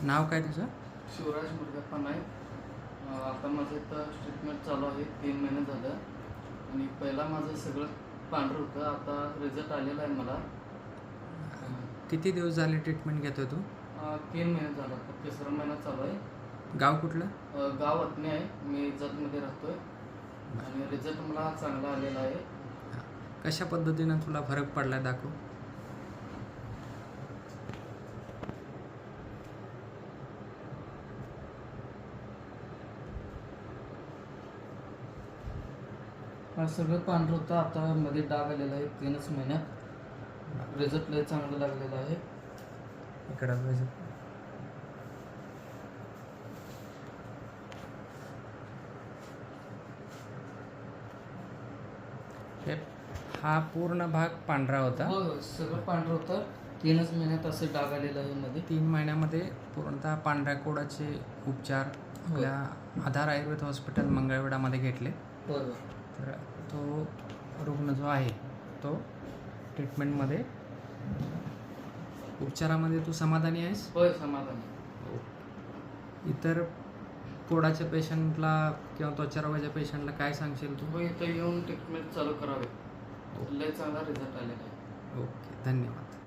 नाव काय तुझं? शिवराज मुरगप्पा नाईक. आता माझं इथं ट्रीटमेंट चालू आहे 3 महिने झालं आणि पहिला माझं सगळं पांढरं होतं. आता रिझल्ट आलेला आहे मला. किती दिवस झाले ट्रीटमेंट घेतोय तू? 3 महिने झालं. आता 3रा महिना चालू आहे. गाव कुठलं? गाव वतनी आहे. मी जतमध्ये राहतोय आणि रिझल्ट मला चांगला आलेला आहे. कशा पद्धतीनं तुला फरक पडला दाखव. सगळं पांढरं होतं. आता मध्ये डाग आलेला आहे 3च महिन्यात. रिझल्ट लय चांगलं लागलेलं आहे. इकडं बघ. हे हा पूर्ण भाग पांढरा होता. हो, सगळं पांढरं होतं. 3च महिन्यात असं डाग आलेलं आहे मध्ये. 3 महिन्यामध्ये पूर्णतः पांढऱ्या कोडाचे उपचार आपल्या आधार आयुर्वेद हॉस्पिटल मंगळवेढामध्ये घेतले. बरोबर. तर तो रुग्ण जो आहे तो ट्रीटमेंटमध्ये उपचारामध्ये तू समाधानी आहेस? होय, समाधान. इतर कोडाच्या पेशंटला किंवा त्वचारोगाच्या पेशंटला काय सांगशील तू? हो, इथं येऊन ट्रीटमेंट चालू करावे. लय चांगला रिझल्ट आलेला आहे. ओके, धन्यवाद.